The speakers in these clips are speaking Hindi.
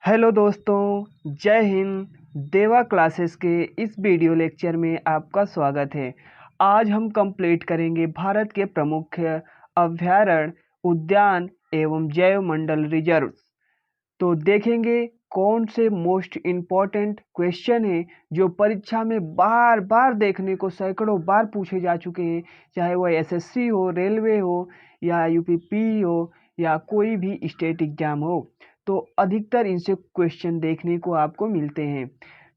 हेलो दोस्तों, जय हिंद। देवा क्लासेस के इस वीडियो लेक्चर में आपका स्वागत है। आज हम कंप्लीट करेंगे भारत के प्रमुख अभयारण्य, उद्यान एवं जैव मंडल रिजर्व। तो देखेंगे कौन से मोस्ट इम्पॉर्टेंट क्वेश्चन हैं जो परीक्षा में बार बार देखने को सैकड़ों बार पूछे जा चुके हैं, चाहे वह एसएससी हो, रेलवे हो या यूपीपी हो या कोई भी स्टेट एग्जाम हो। तो अधिकतर इनसे क्वेश्चन देखने को आपको मिलते हैं।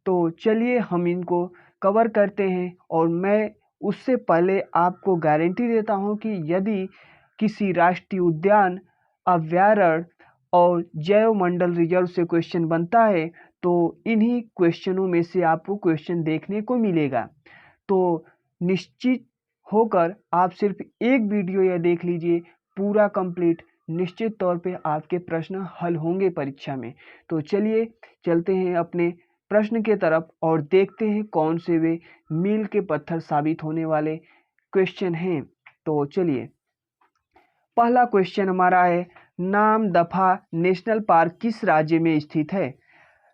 तो चलिए हम इनको कवर करते हैं, और मैं उससे पहले आपको गारंटी देता हूं कि यदि किसी राष्ट्रीय उद्यान, अभयारण्य और जैव मंडल रिजर्व से क्वेश्चन बनता है तो इन्हीं क्वेश्चनों में से आपको क्वेश्चन देखने को मिलेगा। तो निश्चित होकर आप सिर्फ एक वीडियो यह देख लीजिए पूरा कंप्लीट, निश्चित तौर पे आपके प्रश्न हल होंगे परीक्षा में। तो चलिए चलते हैं अपने प्रश्न के तरफ और देखते हैं कौन से वे मील के पत्थर साबित होने वाले क्वेश्चन हैं। तो चलिए, पहला क्वेश्चन हमारा है, नामदफा नेशनल पार्क किस राज्य में स्थित है?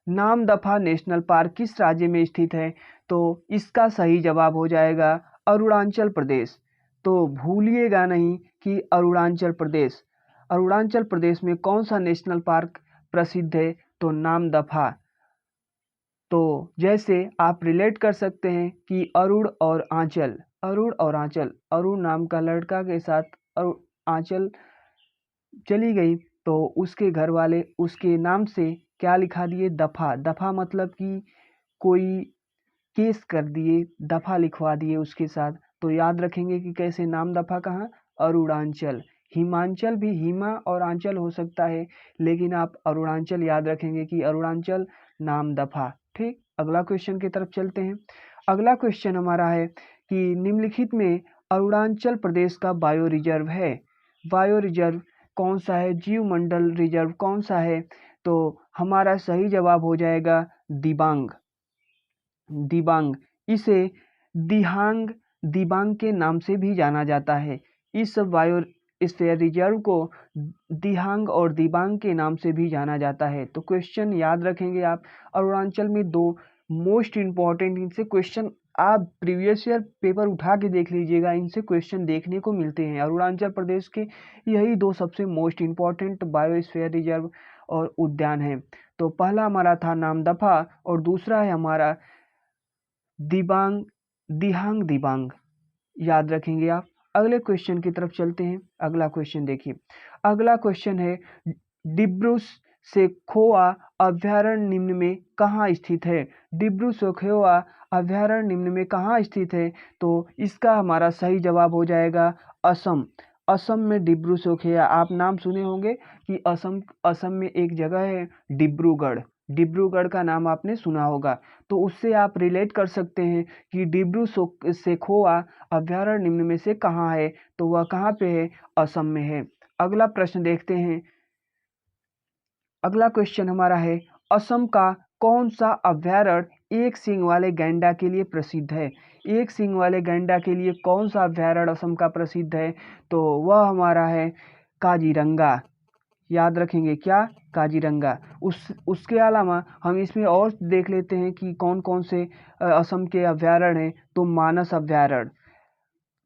नामदफा नेशनल पार्क किस राज्य में स्थित है? तो इसका सही जवाब हो जाएगा अरुणाचल प्रदेश। तो भूलिएगा नहीं कि अरुणाचल प्रदेश। अरुणाचल प्रदेश में कौन सा नेशनल पार्क प्रसिद्ध है? तो नामदफा। तो जैसे आप रिलेट कर सकते हैं कि अरुण और आंचल, अरुण और आंचल, अरुण नाम का लड़का के साथ आंचल चली गई तो उसके घर वाले उसके नाम से क्या लिखा दिए? दफा। दफा मतलब कि कोई केस कर दिए, दफा लिखवा दिए उसके साथ। तो याद रखेंगे कि कैसे नाम दफा कहाँ? अरुणाचल। हिमांचल भी हिमा और आंचल हो सकता है, लेकिन आप अरुणाचल याद रखेंगे कि अरुणाचल नाम दफा। ठीक, अगला क्वेश्चन की तरफ चलते हैं। अगला क्वेश्चन हमारा है कि निम्नलिखित में अरुणाचल प्रदेश का बायो रिजर्व है। बायो रिजर्व कौन सा है? जीव मंडल रिजर्व कौन सा है? तो हमारा सही जवाब हो जाएगा दिबांग। दिबांग, इसे दिहांग दिबांग के नाम से भी जाना जाता है। इस बायोस्फीयर रिजर्व को दिहांग और दिबांग के नाम से भी जाना जाता है। तो क्वेश्चन याद रखेंगे आप। अरुणाचल में दो मोस्ट इम्पॉर्टेंट इनसे क्वेश्चन आप प्रीवियस ईयर पेपर उठा के देख लीजिएगा, इनसे क्वेश्चन देखने को मिलते हैं। अरुणाचल प्रदेश के यही दो सबसे मोस्ट इम्पॉर्टेंट बायोस्फीयर रिजर्व और उद्यान हैं। तो पहला हमारा था नामदफा और दूसरा है हमारा दिबांग, दिहांग दिबांग। याद रखेंगे आप। अगले क्वेश्चन की तरफ चलते हैं। अगला क्वेश्चन देखिए, अगला क्वेश्चन है, डिब्रू सैखोवा अभयारण्य निम्न में कहाँ स्थित है? डिब्रू सैखोवा अभयारण्य निम्न में कहाँ स्थित है? तो इसका हमारा सही जवाब हो जाएगा असम। असम में डिब्रू सैखोवा, आप नाम सुने होंगे कि असम असम में एक जगह है डिब्रूगढ़। डिब्रूगढ़ का नाम आपने सुना होगा। तो उससे आप रिलेट कर सकते हैं कि डिब्रू सैखोवा अभयारण्य निम्न में से कहाँ है? तो वह कहाँ पे है? असम में है। अगला प्रश्न देखते हैं। अगला क्वेश्चन हमारा है, असम का कौन सा अभयारण्य एक सींग वाले गैंडा के लिए प्रसिद्ध है? एक सींग वाले गैंडा के लिए कौन सा अभयारण्य असम का प्रसिद्ध है? तो वह हमारा है काजीरंगा। याद रखेंगे क्या? काजीरंगा। उसके अलावा हम इसमें और देख लेते हैं कि कौन कौन से असम के अभयारण्य हैं। तो मानस अभयारण्य,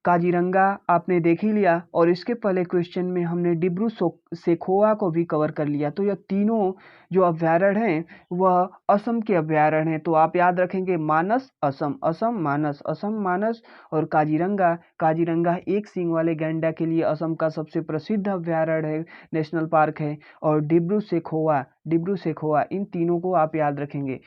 काजीरंगा आपने देख ही लिया, और इसके पहले क्वेश्चन में हमने डिब्रू सैखोवा को भी कवर कर लिया। तो यह तीनों जो अभयारण्य हैं वह असम के अभयारण्य हैं। तो आप याद रखेंगे मानस असम, असम मानस, असम मानस और काजीरंगा। काजीरंगा एक सींग वाले गैंडा के लिए असम का सबसे प्रसिद्ध अभयारण्य है, नेशनल पार्क है। और डिब्रू सैखोवा, डिब्रू सैखोवा, इन तीनों को आप याद रखेंगे।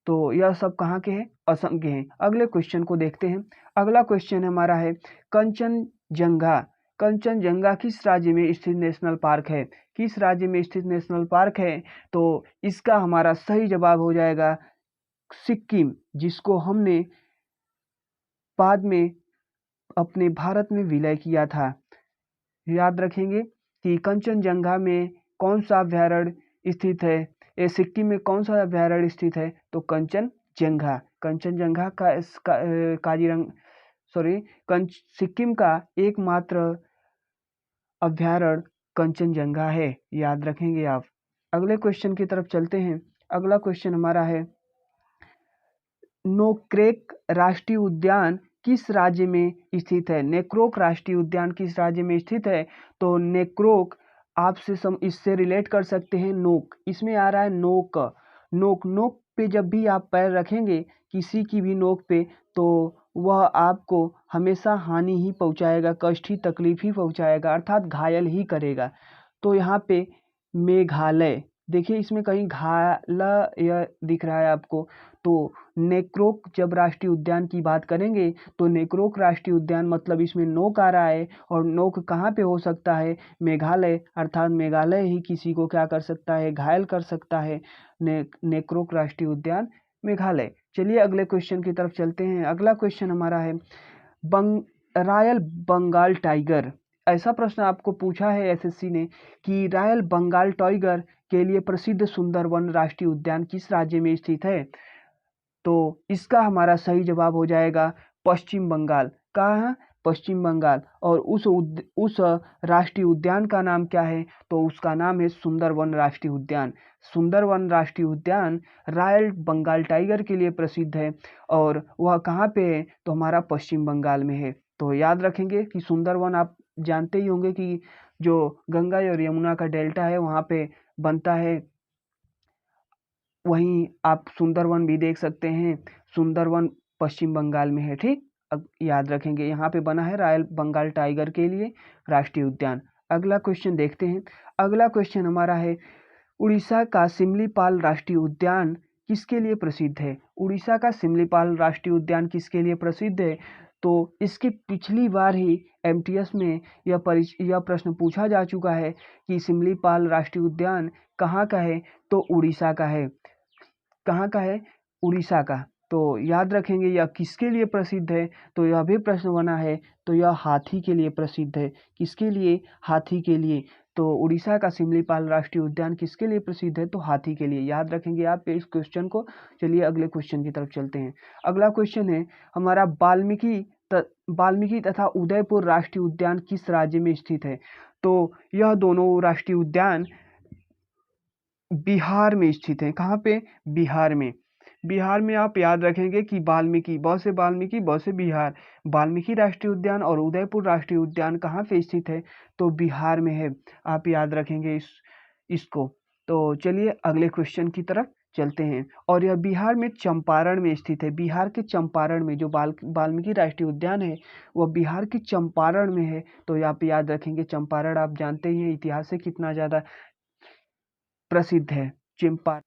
तो यह सब कहाँ के हैं? असम के हैं। अगले क्वेश्चन को देखते हैं। अगला क्वेश्चन हमारा है, कंचनजंगा। कंचनजंगा किस राज्य में स्थित नेशनल पार्क है? किस राज्य में स्थित नेशनल पार्क है? तो इसका हमारा सही जवाब हो जाएगा सिक्किम, जिसको हमने बाद में अपने भारत में विलय किया था। याद रखेंगे कि कंचनजंगा में कौन सा अभयारण्य स्थित है? ये सिक्किम में कौन सा अभयारण्य स्थित है? तो कंचनजंगा। कंचनजंगा का काजीरंगा, सॉरी, सिक्किम का एकमात्र अभयारण्य कंचनजंगा है। याद रखेंगे आप। अगले क्वेश्चन की तरफ चलते हैं। अगला क्वेश्चन हमारा है, नोक्रेक राष्ट्रीय उद्यान किस राज्य में स्थित है? नेक्रोक राष्ट्रीय उद्यान किस राज्य में स्थित है? तो नेक्रोक आपसे इससे रिलेट कर सकते हैं नोक, इसमें आ रहा है नोक। नोक नोक पे जब भी आप पैर रखेंगे किसी की भी नोक पे, तो वह आपको हमेशा हानि ही पहुंचाएगा, कष्ट ही, तकलीफ ही पहुंचाएगा, अर्थात घायल ही करेगा। तो यहाँ पे मेघालय, देखिए इसमें कहीं घाला दिख रहा है आपको, तो नेक्रोक जब राष्ट्रीय उद्यान की बात करेंगे तो नेक्रोक राष्ट्रीय उद्यान मतलब इसमें नोक आ रहा है, और नोक कहाँ पे हो सकता है? मेघालय, अर्थात मेघालय ही किसी को क्या कर सकता है? घायल कर सकता है। नेक्रोक राष्ट्रीय उद्यान मेघालय। चलिए अगले क्वेश्चन की तरफ चलते हैं। अगला क्वेश्चन हमारा है, रॉयल बंगाल टाइगर, ऐसा प्रश्न आपको पूछा है एसएससी ने कि रॉयल बंगाल टाइगर के लिए प्रसिद्ध सुंदरवन राष्ट्रीय उद्यान किस राज्य में स्थित है? तो इसका हमारा सही जवाब हो जाएगा पश्चिम बंगाल। कहाँ? पश्चिम बंगाल। और उस राष्ट्रीय उद्यान का नाम क्या है? तो उसका नाम है सुंदरवन राष्ट्रीय उद्यान। सुंदरवन राष्ट्रीय उद्यान रॉयल बंगाल टाइगर के लिए प्रसिद्ध है, और वह कहाँ पे है? तो हमारा पश्चिम बंगाल में है। तो याद रखेंगे कि सुंदरवन, आप जानते ही होंगे कि जो गंगा और यमुना का डेल्टा है वहाँ पे बनता है, वहीं आप सुंदरवन भी देख सकते हैं। सुंदरवन पश्चिम बंगाल में है, ठीक। अब याद रखेंगे, यहाँ पे बना है रॉयल बंगाल टाइगर के लिए राष्ट्रीय उद्यान। अगला क्वेश्चन देखते हैं। अगला क्वेश्चन हमारा है, उड़ीसा का सिमलीपाल राष्ट्रीय उद्यान किसके लिए प्रसिद्ध है? उड़ीसा का सिमलीपाल राष्ट्रीय उद्यान किसके लिए प्रसिद्ध है? तो इसकी पिछली बार ही एमटीएस में यह प्रश्न पूछा जा चुका है कि सिमलीपाल राष्ट्रीय उद्यान कहाँ का है? तो उड़ीसा का है। कहाँ का है? उड़ीसा का। तो याद रखेंगे यह किसके लिए प्रसिद्ध है? तो यह भी प्रश्न बना है, तो यह हाथी के लिए प्रसिद्ध है। किसके लिए? हाथी के लिए। तो उड़ीसा का सिमलीपाल राष्ट्रीय उद्यान किसके लिए प्रसिद्ध है? तो हाथी के लिए। याद रखेंगे आप इस क्वेश्चन को। चलिए अगले क्वेश्चन की तरफ चलते हैं। अगला क्वेश्चन है हमारा, वाल्मीकि तथा उदयपुर राष्ट्रीय उद्यान किस राज्य में स्थित है? तो यह दोनों राष्ट्रीय उद्यान बिहार में स्थित है। कहाँ पे? बिहार में। बिहार में आप याद रखेंगे कि वाल्मीकि, ब से वाल्मीकि, ब से बिहार, वाल्मीकि राष्ट्रीय उद्यान और उदयपुर राष्ट्रीय उद्यान कहाँ पे स्थित है? तो बिहार में है। आप याद रखेंगे इसको। तो चलिए अगले क्वेश्चन की तरफ चलते हैं। और यह बिहार में चंपारण में स्थित है। बिहार के चंपारण में जो वाल्मीकि राष्ट्रीय उद्यान है वह बिहार के चंपारण में है। तो आप याद रखेंगे, चंपारण आप जानते ही हैं इतिहास से कितना ज़्यादा प्रसिद्ध है चंपारण।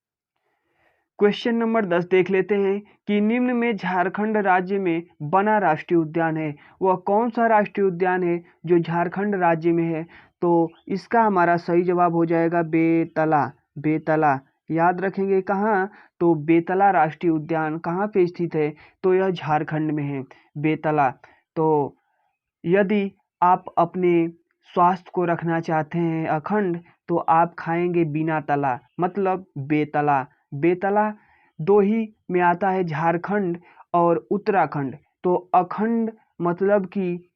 क्वेश्चन नंबर 10 देख लेते हैं कि निम्न में झारखंड राज्य में बना राष्ट्रीय उद्यान है, वह कौन सा राष्ट्रीय उद्यान है जो झारखंड राज्य में है? तो इसका हमारा सही जवाब हो जाएगा बेतला। बेतला। याद रखेंगे कहाँ? तो बेतला राष्ट्रीय उद्यान कहाँ पे स्थित है? तो यह झारखंड में है, बेतला। तो यदि आप अपने स्वास्थ्य को रखना चाहते हैं अखंड, तो आप खाएंगे बिना तला, मतलब बेतला। बेतला दो ही में आता है, झारखंड और उत्तराखंड। तो अखंड मतलब कि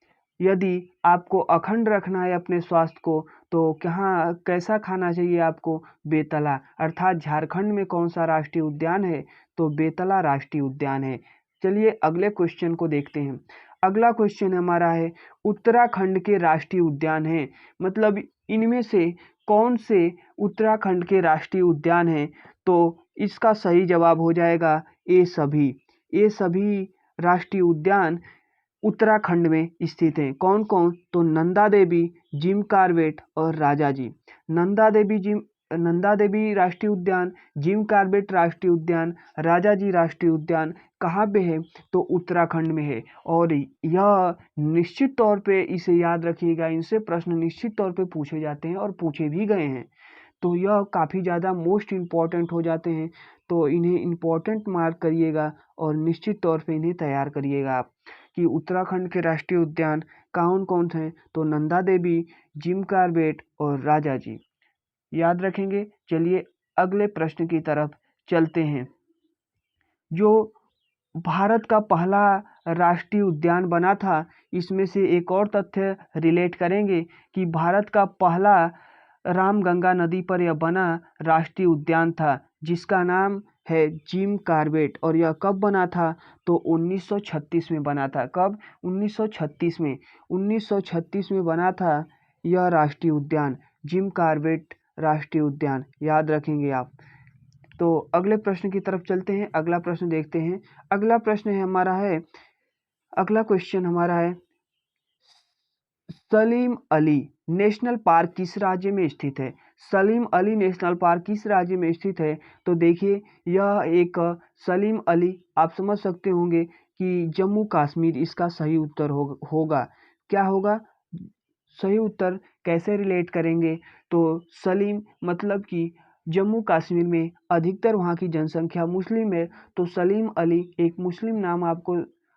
यदि आपको अखंड रखना है अपने स्वास्थ्य को, तो कहाँ कैसा खाना चाहिए आपको? बेतला। अर्थात झारखंड में कौन सा राष्ट्रीय उद्यान है? तो बेतला राष्ट्रीय उद्यान है। चलिए अगले क्वेश्चन को देखते हैं। अगला क्वेश्चन हमारा है, उत्तराखंड के राष्ट्रीय उद्यान है, मतलब इनमें से कौन से उत्तराखंड के राष्ट्रीय उद्यान हैं? तो इसका सही जवाब हो जाएगा ये सभी। ये सभी राष्ट्रीय उद्यान उत्तराखंड में स्थित हैं। कौन कौन? तो नंदा देवी, जिम कॉर्बेट और राजा जी। नंदा देवी राष्ट्रीय उद्यान, जिम कॉर्बेट राष्ट्रीय उद्यान, राजा जी राष्ट्रीय उद्यान कहाँ पे है? तो उत्तराखंड में है। और यह निश्चित तौर पे इसे याद रखिएगा, इनसे प्रश्न निश्चित तौर पे पूछे जाते हैं और पूछे भी गए हैं। तो यह काफ़ी ज़्यादा मोस्ट इम्पॉर्टेंट हो जाते हैं। तो इन्हें इम्पॉर्टेंट मार्क करिएगा और निश्चित तौर पे इन्हें तैयार करिएगा आप कि उत्तराखंड के राष्ट्रीय उद्यान कौन कौन से हैं? तो नंदा देवी, जिम कॉर्बेट और राजा जी। याद रखेंगे। चलिए अगले प्रश्न की तरफ चलते हैं। जो भारत का पहला राष्ट्रीय उद्यान बना था, इसमें से एक और तथ्य रिलेट करेंगे कि भारत का पहला रामगंगा नदी पर यह बना राष्ट्रीय उद्यान था जिसका नाम है जिम कॉर्बेट। और यह कब बना था? तो 1936 में बना था। कब? 1936 में। 1936 में बना था यह राष्ट्रीय उद्यान, जिम कॉर्बेट राष्ट्रीय उद्यान, याद रखेंगे आप। तो अगले प्रश्न की तरफ चलते हैं, अगला प्रश्न देखते हैं। अगला क्वेश्चन हमारा है सलीम अली नेशनल पार्क किस राज्य में स्थित है? सलीम अली नेशनल पार्क किस राज्य में स्थित है? तो देखिए, यह एक सलीम अली, आप समझ सकते होंगे कि जम्मू कश्मीर इसका सही उत्तर होगा। क्या होगा? सही उत्तर कैसे रिलेट करेंगे? तो सलीम मतलब कि जम्मू कश्मीर में अधिकतर वहाँ की जनसंख्या मुस्लिम है, तो सलीम अली एक मुस्लिम नाम आपको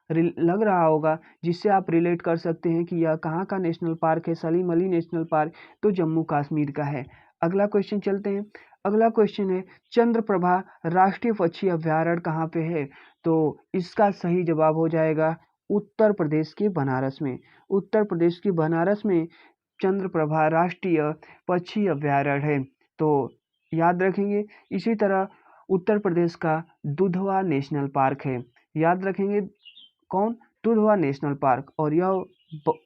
लग रहा होगा, जिससे आप रिलेट कर सकते हैं कि यह कहाँ का नेशनल पार्क है। सलीम अली नेशनल पार्क तो जम्मू कश्मीर का है। अगला क्वेश्चन चलते हैं। अगला क्वेश्चन है चंद्रप्रभा राष्ट्रीय पक्षी अभयारण्य कहाँ पे है? तो इसका सही जवाब हो जाएगा उत्तर प्रदेश के बनारस में। उत्तर प्रदेश के बनारस में चंद्रप्रभा राष्ट्रीय पक्षी अभयारण्य है, तो याद रखेंगे। इसी तरह उत्तर प्रदेश का दुधवा नेशनल पार्क है, याद रखेंगे। कौन? दुधवा नेशनल पार्क, और यह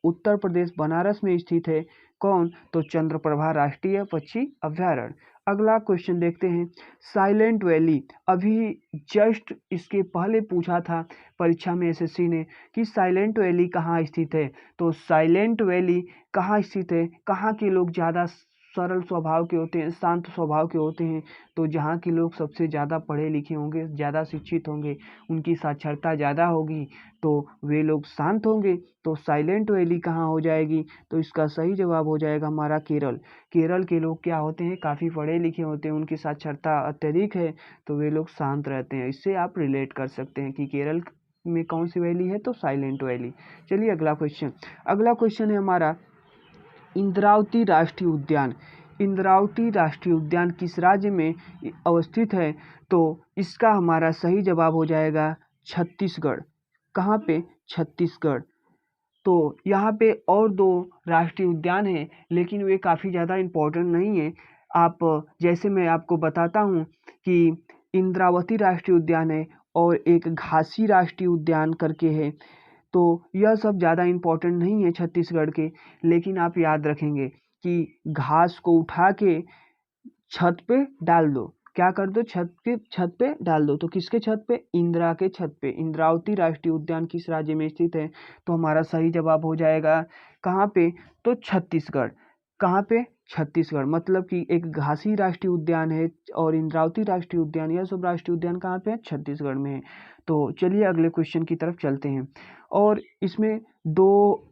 उत्तर प्रदेश बनारस में स्थित है। कौन? तो चंद्रप्रभा राष्ट्रीय पक्षी अभयारण्य। अगला क्वेश्चन देखते हैं साइलेंट वैली। अभी जस्ट इसके पहले पूछा था परीक्षा में एसएससी ने कि साइलेंट वैली कहाँ स्थित है। तो साइलेंट वैली कहाँ स्थित है? कहाँ के लोग ज़्यादा सरल स्वभाव के होते हैं, शांत स्वभाव के होते हैं? तो जहाँ के लोग सबसे ज़्यादा पढ़े लिखे होंगे, ज़्यादा शिक्षित होंगे, उनकी साक्षरता ज़्यादा होगी, तो वे लोग शांत होंगे। तो साइलेंट वैली कहाँ हो जाएगी? तो इसका सही जवाब हो जाएगा हमारा केरल। केरल के लोग क्या होते हैं? काफ़ी पढ़े लिखे होते हैं, उनकी साक्षरता अत्यधिक है, तो वे लोग शांत रहते हैं। इससे आप रिलेट कर सकते हैं कि केरल में कौन सी वैली है? तो साइलेंट वैली। चलिए अगला क्वेश्चन है हमारा इंद्रावती राष्ट्रीय उद्यान। इंद्रावती राष्ट्रीय उद्यान किस राज्य में अवस्थित है? तो इसका हमारा सही जवाब हो जाएगा छत्तीसगढ़। कहाँ पे? छत्तीसगढ़। तो यहाँ पे और दो राष्ट्रीय उद्यान हैं, लेकिन वे काफ़ी ज़्यादा इम्पोर्टेंट नहीं है। आप जैसे मैं आपको बताता हूँ कि इंद्रावती राष्ट्रीय उद्यान है और एक घासी राष्ट्रीय उद्यान करके है, तो यह सब ज़्यादा इम्पोर्टेंट नहीं है छत्तीसगढ़ के। लेकिन आप याद रखेंगे कि घास को उठा के छत पे डाल दो। क्या कर दो? छत पे डाल दो। तो किसके छत पे? इंदिरा के छत पे। इंद्रावती राष्ट्रीय उद्यान किस राज्य में स्थित है? तो हमारा सही जवाब हो जाएगा कहाँ पे? तो छत्तीसगढ़। कहाँ पे? छत्तीसगढ़। मतलब कि एक घासी राष्ट्रीय उद्यान है और इंद्रावती राष्ट्रीय उद्यान, यह सब राष्ट्रीय उद्यान कहाँ पे है? छत्तीसगढ़ में है। तो चलिए अगले क्वेश्चन की तरफ चलते हैं, और इसमें दो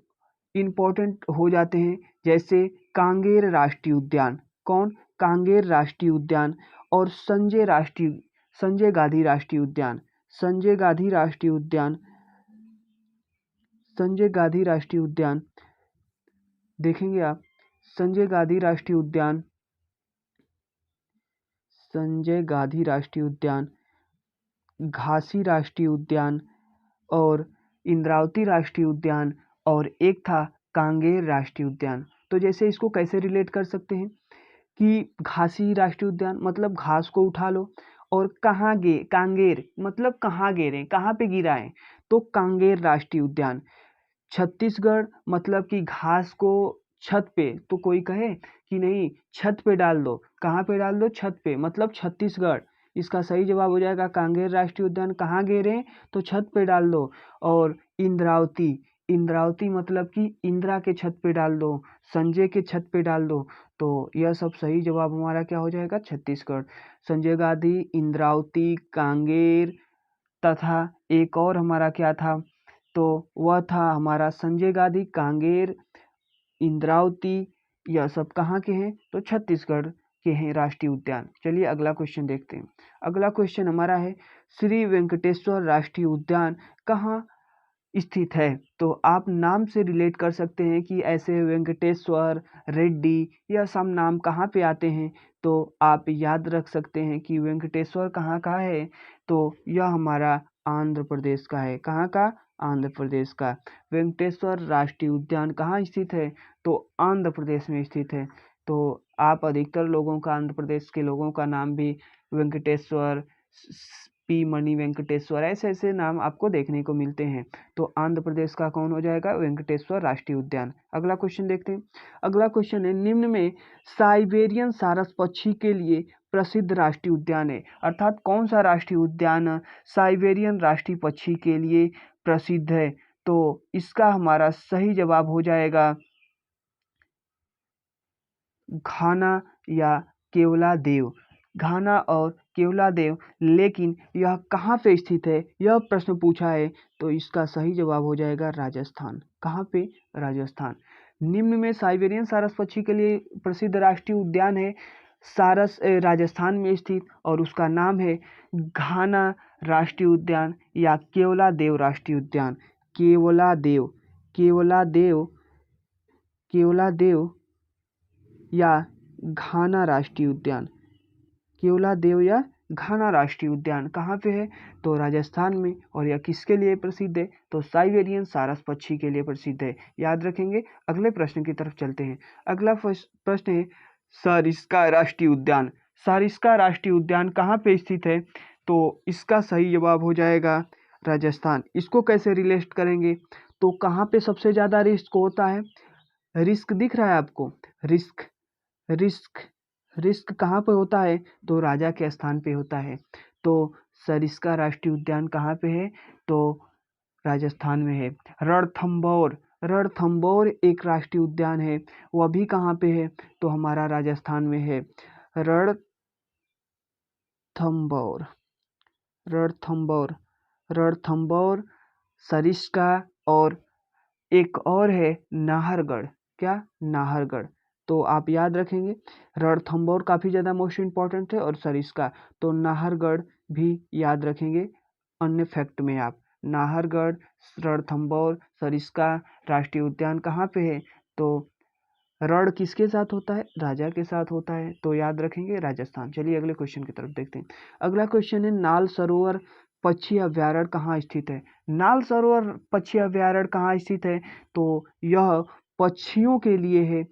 इम्पोर्टेंट हो जाते हैं, जैसे कांगेर राष्ट्रीय उद्यान। कौन? कांगेर राष्ट्रीय उद्यान। और संजय गांधी राष्ट्रीय उद्यान। संजय गांधी राष्ट्रीय उद्यान। संजय गांधी राष्ट्रीय उद्यान देखेंगे आप। संजय गांधी राष्ट्रीय उद्यान, संजय गांधी राष्ट्रीय उद्यान, घासी राष्ट्रीय उद्यान और इंद्रावती राष्ट्रीय उद्यान, और एक था कांगेर राष्ट्रीय उद्यान। तो जैसे इसको कैसे रिलेट कर सकते हैं कि घासी राष्ट्रीय उद्यान मतलब घास को उठा लो, और कांगेर मतलब कहाँ गिरे, कहाँ पे गिरा है, तो कांगेर राष्ट्रीय उद्यान। छत्तीसगढ़ मतलब कि घास को छत पे, तो कोई कहे कि नहीं छत पे डाल दो। कहाँ पे डाल दो? छत पे, मतलब छत्तीसगढ़। इसका सही जवाब हो जाएगा कांगेर राष्ट्रीय उद्यान कहाँ गिरे? तो छत पे डाल दो। और इंद्रावती, इंद्रावती मतलब कि इंदिरा के छत पे डाल दो, संजय के छत पे डाल दो। तो यह सब सही जवाब हमारा क्या हो जाएगा? छत्तीसगढ़। संजय गांधी, इंद्रावती, कांगेर तथा एक और हमारा क्या था? तो वह था हमारा संजय गांधी, कांगेर, इंद्रावती। यह सब कहाँ के हैं? तो छत्तीसगढ़ के हैं राष्ट्रीय उद्यान। चलिए अगला क्वेश्चन देखते हैं। अगला क्वेश्चन हमारा है श्री वेंकटेश्वर राष्ट्रीय उद्यान कहाँ स्थित है? तो आप नाम से रिलेट कर सकते हैं कि ऐसे वेंकटेश्वर, रेड्डी, यह सब नाम कहाँ पे आते हैं। तो आप याद रख सकते हैं कि वेंकटेश्वर कहाँ का है? तो यह हमारा आंध्र प्रदेश का है। कहाँ का? आंध्र प्रदेश का। वेंकटेश्वर राष्ट्रीय उद्यान कहाँ स्थित है? तो आंध्र प्रदेश में स्थित है। तो आप अधिकतर लोगों का, आंध्र प्रदेश के लोगों का नाम भी वेंकटेश्वर, पी मणि वेंकटेश्वर, ऐसे ऐसे नाम आपको देखने को मिलते हैं। तो आंध्र प्रदेश का कौन हो जाएगा? वेंकटेश्वर राष्ट्रीय उद्यान। अगला क्वेश्चन देखते हैं। अगला क्वेश्चन है, निम्न में साइबेरियन सारस पक्षी के लिए प्रसिद्ध राष्ट्रीय उद्यान है, अर्थात कौन सा राष्ट्रीय उद्यान साइबेरियन राष्ट्रीय पक्षी के लिए प्रसिद्ध है? तो इसका हमारा सही जवाब हो जाएगा घाना या केवलादेव। घाना और केवलादेव। लेकिन यह कहाँ पे स्थित है, यह प्रश्न पूछा है, तो इसका सही जवाब हो जाएगा राजस्थान। कहाँ पे? राजस्थान। निम्न में साइबेरियन सारस पक्षी के लिए प्रसिद्ध राष्ट्रीय उद्यान है सारस, राजस्थान में स्थित, और उसका नाम है घाना राष्ट्रीय उद्यान या केवलादेव राष्ट्रीय उद्यान। केवलादेव, केवलादेव, केवलादेव या घाना राष्ट्रीय उद्यान। केवलादेव या घाना राष्ट्रीय उद्यान कहाँ पे है? तो राजस्थान में। और यह किसके लिए प्रसिद्ध है? तो साइबेरियन सारस पक्षी के लिए प्रसिद्ध है। याद रखेंगे। अगले प्रश्न की तरफ चलते हैं। अगला प्रश्न है, सरिस्का राष्ट्रीय उद्यान। सरिस्का राष्ट्रीय उद्यान कहाँ पे स्थित है? तो इसका सही जवाब हो जाएगा राजस्थान। इसको कैसे रिलेट करेंगे? तो कहाँ पे सबसे ज्यादा रिस्क होता है? रिस्क दिख रहा है आपको? रिस्क, रिस्क, रिस्क कहाँ पे होता है? तो राजा के स्थान पे होता है। तो सरिस्का राष्ट्रीय उद्यान कहाँ पे है? तो राजस्थान में है। रणथंभौर, रणथंभौर एक राष्ट्रीय उद्यान है, वह भी कहाँ पे है? तो हमारा राजस्थान में है। रणथंभौर, रणथंभौर, रणथंभौर, सरिस्का, और एक और है नाहरगढ़। क्या? नाहरगढ़। तो आप याद रखेंगे, रणथंभौर काफ़ी ज़्यादा मोस्ट इम्पॉर्टेंट है, और सरिस्का, तो नाहरगढ़ भी याद रखेंगे अन्य फैक्ट में आप। नाहरगढ़, रणथंभौर, सरिस्का राष्ट्रीय उद्यान कहाँ पे है? तो रण किसके साथ होता है? राजा के साथ होता है, तो याद रखेंगे राजस्थान। चलिए अगले क्वेश्चन की तरफ देखते हैं। अगला क्वेश्चन है, नाल सरोवर पक्षी अभ्यारण्य कहाँ स्थित है? नाल सरोवर पक्षी अभ्यारण्य कहाँ स्थित है? तो यह पक्षियों के लिए है।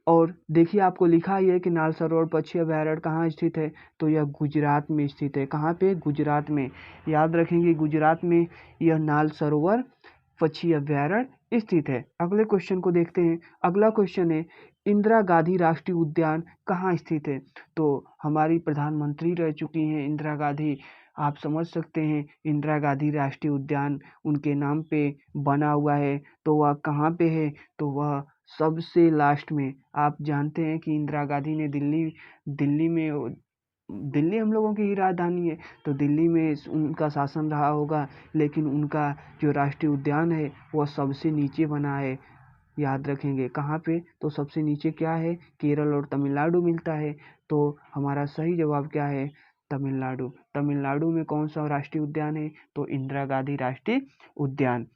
और देखिए आपको लिखा ही है कि नाल सरोवर पक्षी अभ्यारण्य कहाँ स्थित है? तो यह गुजरात में स्थित है। कहाँ पे? गुजरात में। याद रखेंगे, गुजरात में यह नाल सरोवर पक्षी अभ्यारण्य स्थित है। अगले क्वेश्चन को देखते हैं। अगला क्वेश्चन है, इंदिरा गांधी राष्ट्रीय उद्यान कहाँ स्थित है? तो हमारी प्रधानमंत्री रह चुकी हैं इंदिरा गांधी, आप समझ सकते हैं इंदिरा गांधी राष्ट्रीय उद्यान उनके नाम पे बना हुआ है। तो वह कहाँ पे है? तो वह सबसे लास्ट में। आप जानते हैं कि इंदिरा गांधी ने दिल्ली में, दिल्ली हम लोगों की ही राजधानी है, तो दिल्ली में उनका शासन रहा होगा, लेकिन उनका जो राष्ट्रीय उद्यान है वह सबसे नीचे बना है। याद रखेंगे कहाँ पे? तो सबसे नीचे क्या है? केरल और तमिलनाडु मिलता है। तो हमारा सही जवाब क्या है? तमिलनाडु। तमिलनाडु में कौन सा राष्ट्रीय उद्यान है? तो इंदिरा गांधी राष्ट्रीय उद्यान।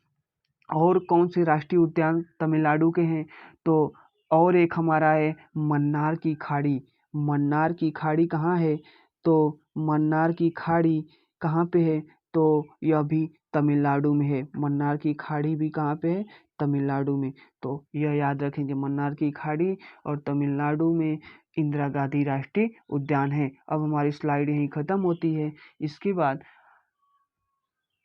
और कौन से राष्ट्रीय उद्यान तमिलनाडु के हैं? तो और एक हमारा है मन्नार की खाड़ी। मन्नार की खाड़ी कहाँ है? तो मन्नार की खाड़ी कहाँ पे है? तो यह भी तमिलनाडु में है। मन्नार की खाड़ी भी कहाँ पे है? तमिलनाडु में। तो यह याद रखेंगे, मन्नार की खाड़ी और तमिलनाडु में इंदिरा गांधी राष्ट्रीय उद्यान है। अब हमारी स्लाइड यहीं ख़त्म होती है। इसके बाद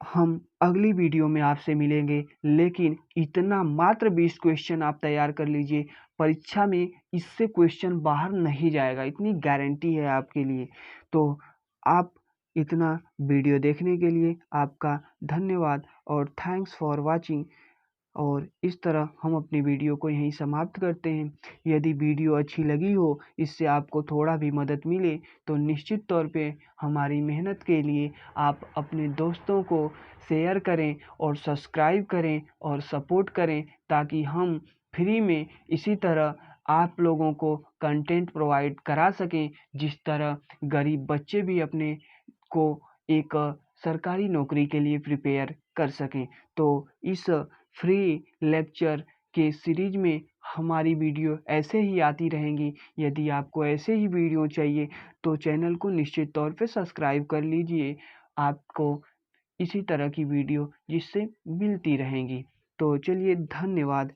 हम अगली वीडियो में आपसे मिलेंगे, लेकिन इतना मात्र 20 क्वेश्चन आप तैयार कर लीजिए, परीक्षा में इससे क्वेश्चन बाहर नहीं जाएगा, इतनी गारंटी है आपके लिए। तो आप इतना वीडियो देखने के लिए आपका धन्यवाद और थैंक्स फॉर वाचिंग। और इस तरह हम अपनी वीडियो को यहीं समाप्त करते हैं। यदि वीडियो अच्छी लगी हो, इससे आपको थोड़ा भी मदद मिले, तो निश्चित तौर पे हमारी मेहनत के लिए आप अपने दोस्तों को शेयर करें और सब्सक्राइब करें और सपोर्ट करें, ताकि हम फ्री में इसी तरह आप लोगों को कंटेंट प्रोवाइड करा सकें, जिस तरह गरीब बच्चे भी अपने को एक सरकारी नौकरी के लिए प्रिपेयर कर सकें। तो इस फ्री लेक्चर के सीरीज में हमारी वीडियो ऐसे ही आती रहेंगी। यदि आपको ऐसे ही वीडियो चाहिए तो चैनल को निश्चित तौर पे सब्सक्राइब कर लीजिए, आपको इसी तरह की वीडियो जिससे मिलती रहेंगी। तो चलिए, धन्यवाद।